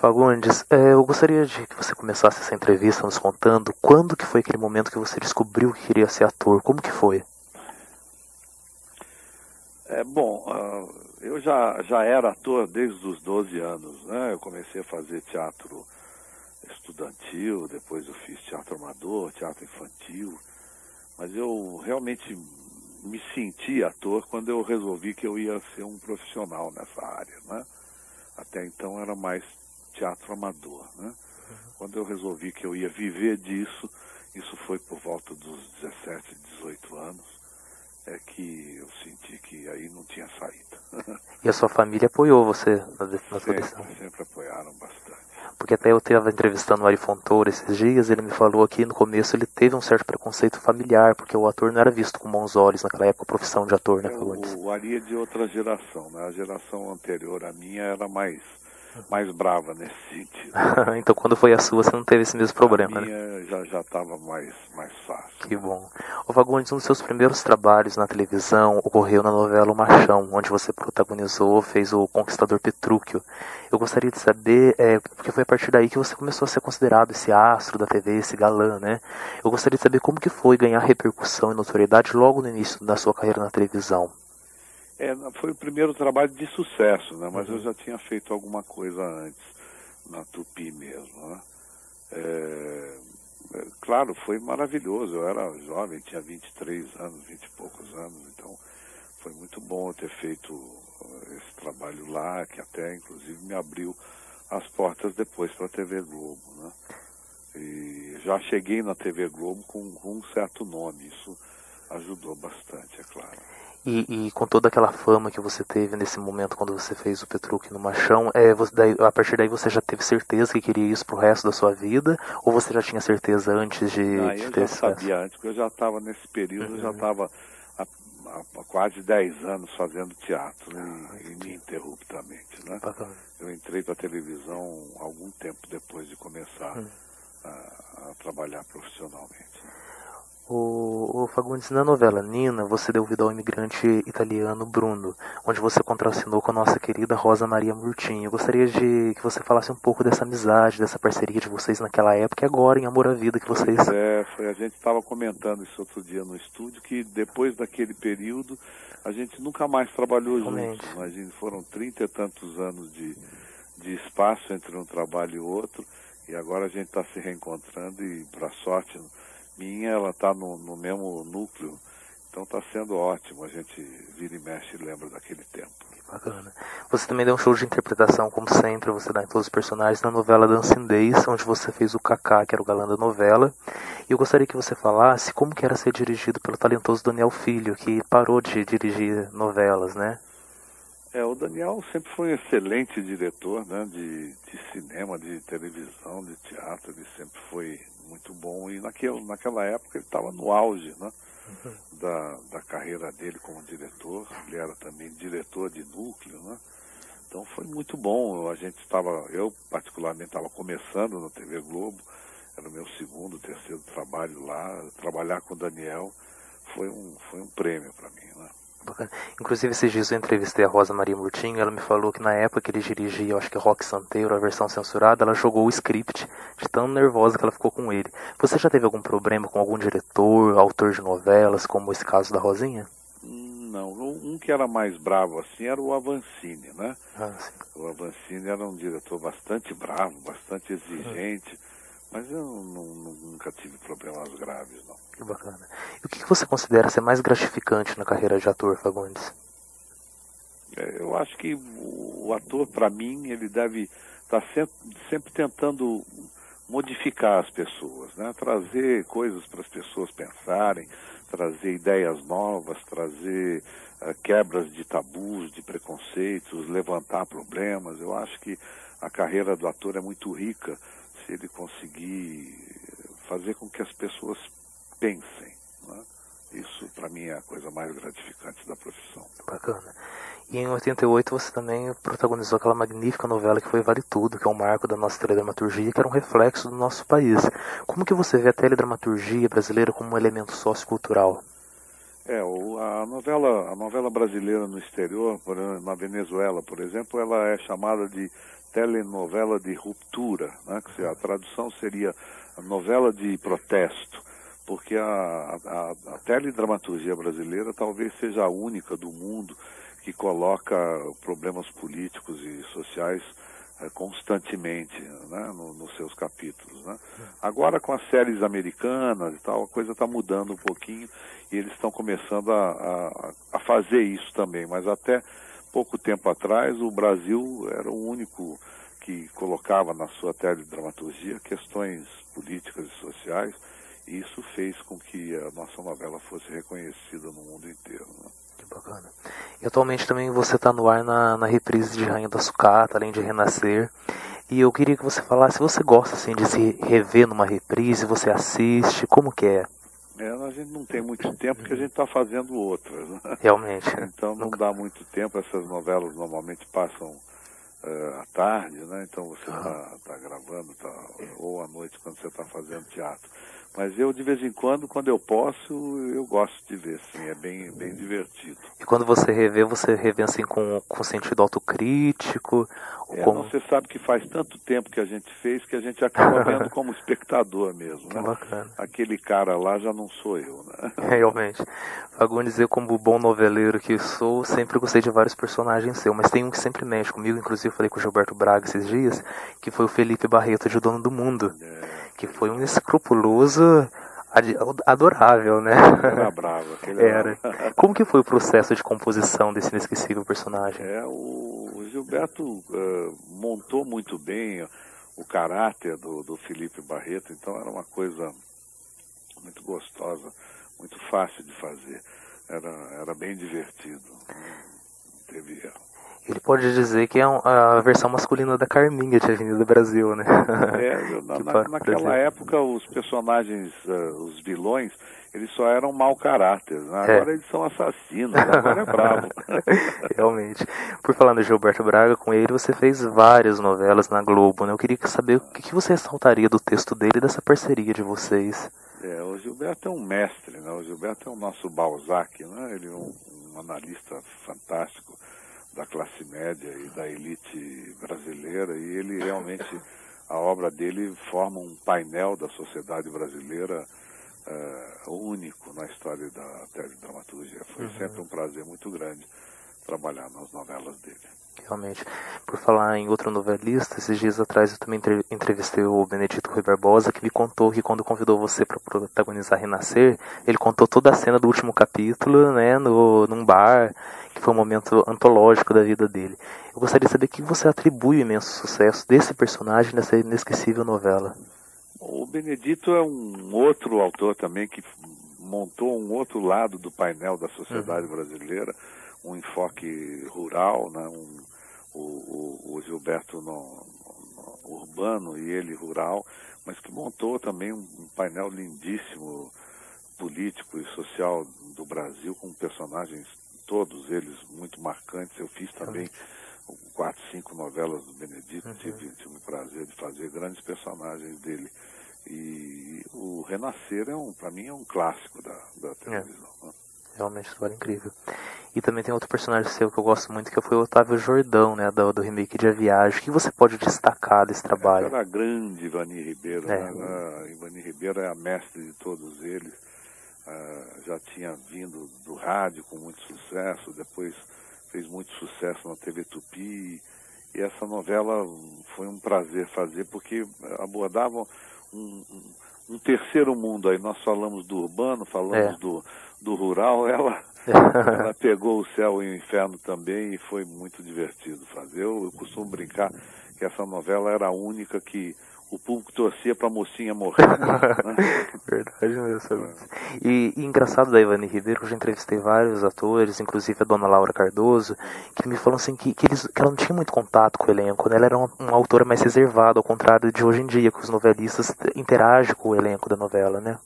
Fagundes, eu gostaria de que você começasse essa entrevista nos contando quando que foi aquele momento que você descobriu que queria ser ator. Como que foi? Eu já era ator desde os 12 anos, né? Eu comecei a fazer teatro estudantil, depois eu fiz teatro amador, teatro infantil, mas eu realmente me senti ator quando eu resolvi que eu ia ser um profissional nessa área, né? Até então era mais teatro amador, né? Quando eu resolvi que eu ia viver disso, isso foi por volta dos 17, 18 anos, é que eu senti que aí não tinha saída. E a sua família apoiou você na sua decisão? Sempre apoiaram bastante. Porque até eu estava entrevistando o Ari Fontoura esses dias, ele me falou que no começo ele teve um certo preconceito familiar, porque o ator não era visto com bons olhos naquela época, a profissão de ator, né, Fagundes? O Ari é de outra geração, né? A geração anterior à minha era mais brava nesse sentido. Então quando foi a sua, você não teve esse mesmo problema, a minha, né? já estava mais fácil. Que bom. Ô Fagundes, um dos seus primeiros trabalhos na televisão ocorreu na novela O Machão, onde você protagonizou, fez o Conquistador Petrúquio. Eu gostaria de saber, porque foi a partir daí que você começou a ser considerado esse astro da TV, esse galã, né? Eu gostaria de saber como que foi ganhar repercussão e notoriedade logo no início da sua carreira na televisão. Foi o primeiro trabalho de sucesso, né? Mas eu já tinha feito alguma coisa antes, na Tupi mesmo, né? Claro, foi maravilhoso. Eu era jovem, tinha 23 anos, 20 e poucos anos, então foi muito bom eu ter feito esse trabalho lá, que até inclusive me abriu as portas depois para a TV Globo, né? E já cheguei na TV Globo com um certo nome, isso ajudou bastante, é claro. E com toda aquela fama que você teve nesse momento quando você fez o Petrúquio no Machão, a partir daí você já teve certeza que queria isso pro resto da sua vida? Ou você já tinha certeza antes de ter eu já sabia antes, porque eu já estava nesse período, eu já estava há quase 10 anos fazendo teatro, ininterruptamente, né? Eu entrei para a televisão algum tempo depois de começar a trabalhar profissionalmente. O Fagundes, na novela Nina, você deu vida ao imigrante italiano Bruno, onde você contracenou com a nossa querida Rosa Maria Murtinho. Eu gostaria de que você falasse um pouco dessa amizade, dessa parceria de vocês naquela época e agora em Amor à Vida que vocês... A gente estava comentando isso outro dia no estúdio, que depois daquele período a gente nunca mais trabalhou juntos. Imagina, foram 30 e tantos anos de espaço entre um trabalho e outro, e agora a gente está se reencontrando e, para sorte minha, ela está no mesmo núcleo, então está sendo ótimo, a gente vira e mexe e lembra daquele tempo. Que bacana. Você também deu um show de interpretação, como sempre, você dá em todos os personagens, na novela Dancing Days, onde você fez o Kaká, que era o galã da novela, e eu gostaria que você falasse como que era ser dirigido pelo talentoso Daniel Filho, que parou de dirigir novelas, né? O Daniel sempre foi um excelente diretor, né, de cinema, de televisão, de teatro, ele sempre foi muito bom, e naquela época ele estava no auge, né, da carreira dele como diretor. Ele era também diretor de núcleo, né, então foi muito bom. Eu particularmente estava começando na TV Globo, era o meu segundo, terceiro trabalho lá. Trabalhar com o Daniel foi um prêmio para mim, né. Bacana. Inclusive, esses dias eu entrevistei a Rosa Maria Murtinho, ela me falou que na época que ele dirigia, eu acho que Rock Santeiro, a versão censurada, ela jogou o script de tão nervosa que ela ficou com ele. Você já teve algum problema com algum diretor, autor de novelas, como esse caso da Rosinha? Não, um que era mais bravo assim era o Avancini, né? O Avancini era um diretor bastante bravo, bastante exigente, mas eu nunca tive problemas graves, não. Que bacana. E o que você considera ser mais gratificante na carreira de ator, Fagundes? Eu acho que o ator, para mim, ele deve estar sempre tentando modificar as pessoas, né? Trazer coisas para as pessoas pensarem, trazer ideias novas, trazer quebras de tabus, de preconceitos, levantar problemas. Eu acho que a carreira do ator é muito rica se ele conseguir fazer com que as pessoas pensem, né? Isso, para mim, é a coisa mais gratificante da profissão. Bacana. E em 88 você também protagonizou aquela magnífica novela que foi Vale Tudo, que é um marco da nossa teledramaturgia, que era um reflexo do nosso país. Como que você vê a teledramaturgia brasileira como um elemento sociocultural? A novela brasileira no exterior, na Venezuela, por exemplo, ela é chamada de telenovela de ruptura, né? Que a tradução seria novela de protesto, porque a teledramaturgia brasileira talvez seja a única do mundo que coloca problemas políticos e sociais constantemente, né, nos seus capítulos, né? Agora com as séries americanas e tal, a coisa está mudando um pouquinho e eles estão começando a fazer isso também, mas até pouco tempo atrás o Brasil era o único que colocava na sua teledramaturgia questões políticas e sociais, e isso fez com que a nossa novela fosse reconhecida no mundo inteiro, né? Bacana. E atualmente também você está no ar na reprise de Rainha da Sucata, além de Renascer. E eu queria que você falasse, você gosta assim de se rever numa reprise, você assiste, como que é? A gente não tem muito tempo porque a gente está fazendo outras, né? Realmente. Então não dá muito tempo, essas novelas normalmente passam à tarde, né? Então você tá gravando, ou à noite quando você está fazendo teatro. Mas eu, de vez em quando eu posso, eu gosto de ver, sim, é bem divertido. E quando você revê assim com sentido autocrítico? Você sabe que faz tanto tempo que a gente fez que a gente acaba vendo como espectador mesmo, né? Bacana. Aquele cara lá já não sou eu, né? Realmente. Fagundes, eu como bom noveleiro que sou, sempre gostei de vários personagens seus, mas tem um que sempre mexe comigo, inclusive eu falei com o Gilberto Braga esses dias, que foi o Felipe Barreto de Dono do Mundo, que foi um escrupuloso adorável, né? Era bravo, aquele era. Como que foi o processo de composição desse inesquecível personagem? O Gilberto montou muito bem o caráter do Felipe Barreto, então era uma coisa muito gostosa, muito fácil de fazer. Era bem divertido. Não teve erro. Ele pode dizer que é a versão masculina da Carminha de Avenida Brasil, né? Naquela época os personagens, os vilões, eles só eram mau caráter, né? Agora eles são assassinos, agora é bravo. Realmente. Por falar no Gilberto Braga, com ele você fez várias novelas na Globo, né? Eu queria saber o que você ressaltaria do texto dele e dessa parceria de vocês. O Gilberto é um mestre, né? O Gilberto é o nosso Balzac, né? Ele é um analista fantástico da classe média e da elite brasileira, e ele realmente, a obra dele forma um painel da sociedade brasileira único na história da teledramaturgia. Foi sempre um prazer muito grande trabalhar nas novelas dele. Realmente. Por falar em outro novelista, esses dias atrás eu também entrevistei o Benedito Rui Barbosa, que me contou que quando convidou você para protagonizar Renascer, ele contou toda a cena do último capítulo, né, num bar, que foi um momento antológico da vida dele. Eu gostaria de saber que você atribui o imenso sucesso desse personagem nessa inesquecível novela. O Benedito é um outro autor também que montou um outro lado do painel da sociedade brasileira, um enfoque rural, né? O Gilberto no urbano e ele rural, mas que montou também um painel lindíssimo, político e social do Brasil, com personagens, todos eles muito marcantes. Eu fiz também 4, 5 novelas do Benedito, tive o prazer de fazer grandes personagens dele. E o Renascer, para mim, é um clássico da televisão. Né? Realmente, história incrível. E também tem outro personagem seu que eu gosto muito, que foi o Otávio Jordão, né, do remake de A Viagem. O que você pode destacar desse trabalho? Era a grande Ivani Ribeiro, né? A Ivani Ribeiro é a mestre de todos eles. Já tinha vindo do rádio com muito sucesso, depois fez muito sucesso na TV Tupi. E essa novela foi um prazer fazer, porque abordava um terceiro mundo. Aí nós falamos do urbano, falamos do rural, ela pegou o céu e o inferno também, e foi muito divertido fazer. Eu costumo brincar que essa novela era a única que o público torcia para a mocinha morrer. Né? Verdade mesmo. E engraçado da Ivani Ribeiro, eu já entrevistei vários atores, inclusive a dona Laura Cardoso, que me falam assim que ela não tinha muito contato com o elenco, né? Ela era uma autora mais reservada, ao contrário de hoje em dia, que os novelistas interagem com o elenco da novela, né?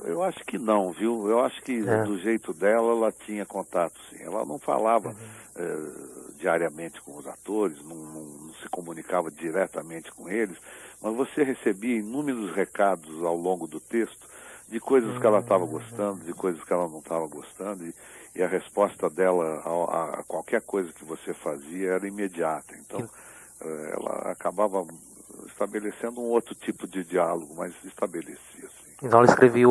Eu acho que não, viu? Eu acho que do jeito dela ela tinha contato, sim. Ela não falava diariamente com os atores, não se comunicava diretamente com eles, mas você recebia inúmeros recados ao longo do texto de coisas que ela estava gostando, de coisas que ela não estava gostando, e a resposta dela a qualquer coisa que você fazia era imediata. Então, ela acabava estabelecendo um outro tipo de diálogo, mas estabelecia, assim. Então ela escrevia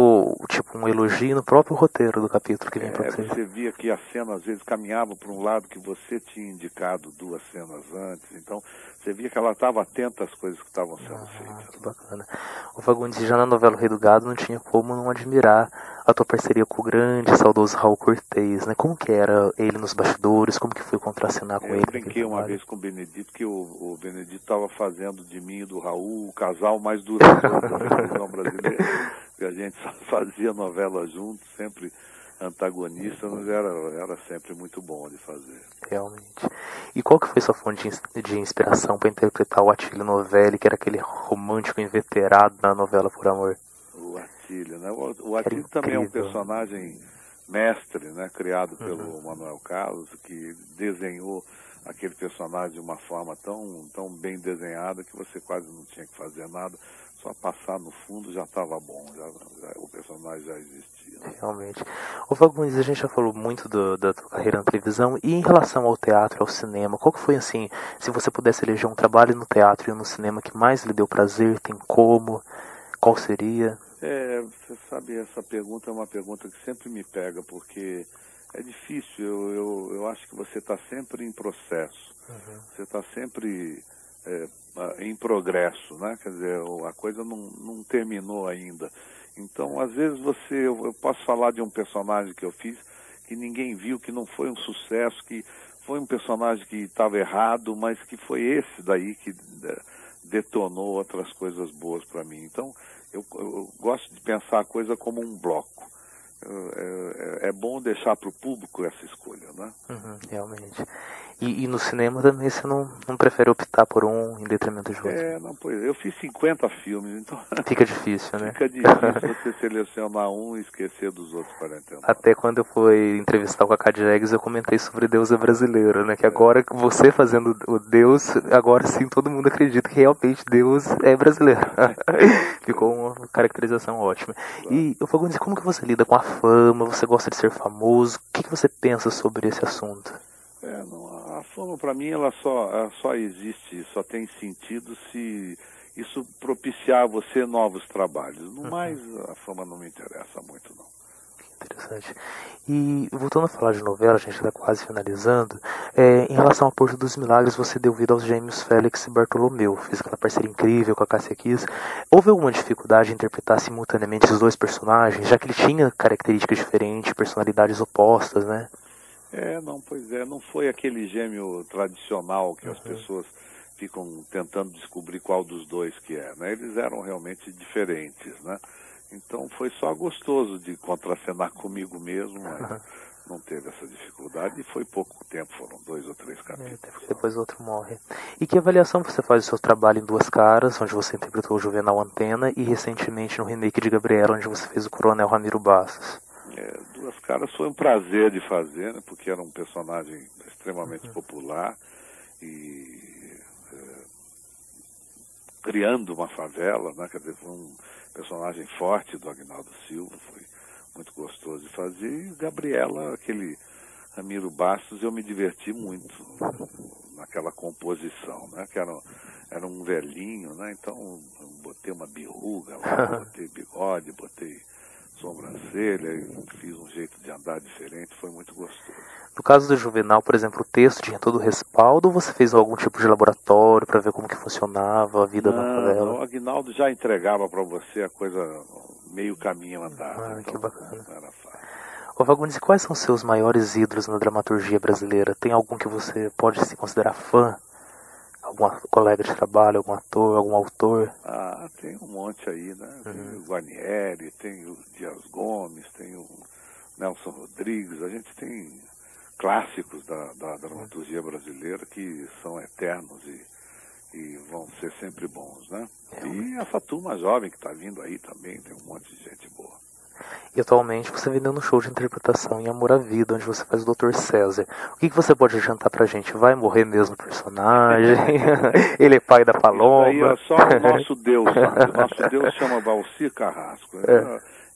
tipo um elogio no próprio roteiro do capítulo que vem para vocês. Você via que a cena às vezes caminhava para um lado que você tinha indicado 2 cenas antes, então você via que ela estava atenta às coisas que estavam sendo feitas. Que bacana. O Fagundes, já na novela O Rei do Gado, não tinha como não admirar a tua parceria com o grande, saudoso Raul Cortez, né? Como que era ele nos bastidores, como que foi contracenar com ele? Eu brinquei uma vez com o Benedito, que o Benedito estava fazendo de mim e do Raul o casal mais duradouro da televisão brasileira, que a gente só fazia novela juntos, sempre antagonistas, mas era sempre muito bom de fazer. Realmente. E qual que foi sua fonte de inspiração para interpretar o Attilio Novelli, que era aquele romântico inveterado na novela Por Amor? O Attilio, né? O Attilio também é um personagem mestre, né? Criado pelo Manuel Carlos, que desenhou aquele personagem de uma forma tão bem desenhada que você quase não tinha que fazer nada, só passar no fundo já estava bom, o personagem já existia. Né? Realmente. Ô Fagundes, a gente já falou muito da tua carreira na televisão, e em relação ao teatro, ao cinema, qual que foi, assim, se você pudesse eleger um trabalho no teatro e no cinema que mais lhe deu prazer, tem como, qual seria? Você sabe, essa pergunta é uma pergunta que sempre me pega, porque é difícil, eu acho que você está sempre em processo, você está sempre em progresso, né? Quer dizer, a coisa não terminou ainda. Então, às vezes eu posso falar de um personagem que eu fiz que ninguém viu, que não foi um sucesso, que foi um personagem que estava errado, mas que foi esse daí que detonou outras coisas boas para mim. Então, eu gosto de pensar a coisa como um bloco. É bom deixar para o público essa escolha, né? Realmente. E no cinema também você não prefere optar por um em detrimento de outro? Não, pois eu fiz 50 filmes, então... Fica difícil, né? Fica difícil você selecionar um e esquecer dos outros 49. Até quando eu fui entrevistar o Cacá Diegues, eu comentei sobre Deus é brasileiro, né? Que agora, você fazendo o Deus, agora sim todo mundo acredita que realmente Deus é brasileiro. Ficou uma caracterização ótima. Claro. E eu vou dizer, como que você lida com a fama? Você gosta de ser famoso? O que você pensa sobre esse assunto? A fama para mim ela só existe, só tem sentido se isso propiciar a você novos trabalhos. No mais, a fama não me interessa muito, não. Interessante. E voltando a falar de novela, a gente está quase finalizando. Em relação ao Porto dos Milagres, você deu vida aos gêmeos Félix e Bartolomeu. Fez aquela parceria incrível com a Cássia Kiss. Houve alguma dificuldade em interpretar simultaneamente os dois personagens, já que ele tinha características diferentes, personalidades opostas, né? Não foi aquele gêmeo tradicional que as pessoas ficam tentando descobrir qual dos dois que é, né? Eles eram realmente diferentes, né? Então foi só gostoso de contracenar comigo mesmo, mas não teve essa dificuldade, e foi pouco tempo, foram 2 ou 3 capítulos. Depois o outro morre. E que avaliação você faz do seu trabalho em Duas Caras, onde você interpretou o Juvenal Antena, e recentemente no remake de Gabriela, onde você fez o Coronel Ramiro Bastos? Duas Caras foi um prazer de fazer, né, porque era um personagem extremamente popular e criando uma favela, né, quer dizer, foi um personagem forte do Agnaldo Silva, foi muito gostoso de fazer. E Gabriela, aquele Ramiro Bastos, eu me diverti muito naquela composição, né, que era um velhinho, né, então eu botei uma birruga lá, botei bigode, botei sobrancelha, e fiz um jeito de andar diferente, foi muito gostoso. No caso do Juvenal, por exemplo, o texto tinha todo o respaldo, ou você fez algum tipo de laboratório para ver como que funcionava a vida da favela? O Agnaldo já entregava para você a coisa meio caminho andado. Então, que bacana. Não era fácil. Ô Fagundes, quais são seus maiores ídolos na dramaturgia brasileira? Tem algum que você pode se considerar fã? Algum colega de trabalho, algum ator, algum autor? Tem um monte aí, né? Tem o Guarnieri, tem o Dias Gomes, tem o Nelson Rodrigues. A gente tem clássicos da dramaturgia brasileira que são eternos e vão ser sempre bons, né? E essa turma jovem que está vindo aí também, tem um monte de gente boa. E atualmente você vem dando um show de interpretação em Amor à Vida, onde você faz o Dr. César. O que você pode adiantar pra gente? Vai morrer mesmo o personagem? Ele é pai da Paloma? Isso aí é só o nosso Deus, sabe? O nosso Deus chama Valcir Carrasco.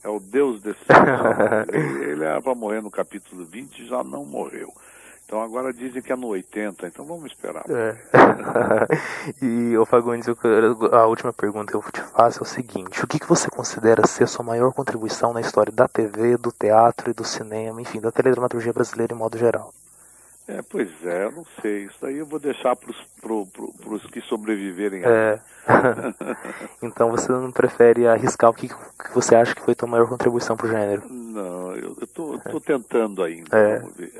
É o Deus decepcional. Ele era para morrer no capítulo 20 e já não morreu. Então agora dizem que é no 80, então vamos esperar. E, ô Fagundes, a última pergunta que eu te faço é o seguinte: o que você considera ser a sua maior contribuição na história da TV, do teatro e do cinema, enfim, da teledramaturgia brasileira em modo geral? Pois é, eu não sei. Isso aí eu vou deixar para os que sobreviverem aí. Então você não prefere arriscar o que você acha que foi a tua maior contribuição pro gênero? Não, eu tô tentando ainda. Vamos ver.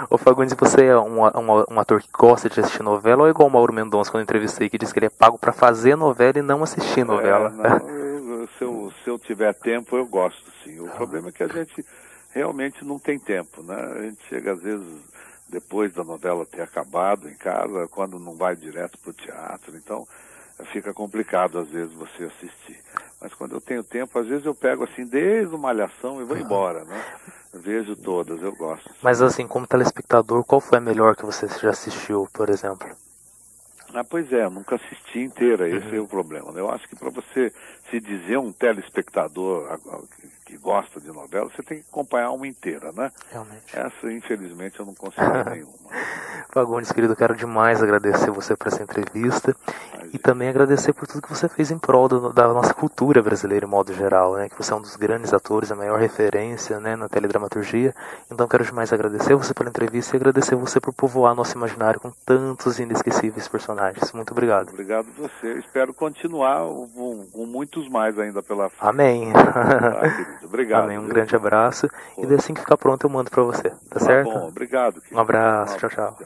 Ô Fagundes, você é um ator que gosta de assistir novela, ou é igual o Mauro Mendonça, quando eu entrevistei, que disse que ele é pago para fazer novela e não assistir novela? Não, se eu tiver tempo, eu gosto, sim. O problema é que a gente realmente não tem tempo, né? A gente chega, às vezes, depois da novela ter acabado em casa, quando não vai direto para o teatro, então fica complicado às vezes você assistir. Mas quando eu tenho tempo, às vezes eu pego assim desde uma Malhação e vou embora, né? Vejo todas, eu gosto. Mas assim, como telespectador, qual foi a melhor que você já assistiu, por exemplo? Pois é, nunca assisti inteira, esse é o problema. Eu acho que para você se dizer um telespectador que gosta de novela, você tem que acompanhar uma inteira, né? Realmente. Essa, infelizmente, eu não consigo nenhuma. Fagundes, querido, quero demais agradecer você por essa entrevista e também agradecer por tudo que você fez em prol da nossa cultura brasileira, em modo geral, né? Que você é um dos grandes atores, a maior referência, né, na teledramaturgia. Então quero demais agradecer você pela entrevista e agradecer você por povoar nosso imaginário com tantos inesquecíveis personagens. Muito obrigado. Obrigado a você. Espero continuar com muitos mais ainda pela frente. Amém. Querido. Obrigado. Amém. Um grande abraço. E assim que ficar pronto eu mando pra você. Tá certo? Bom, obrigado. Um abraço. Tchau, tchau.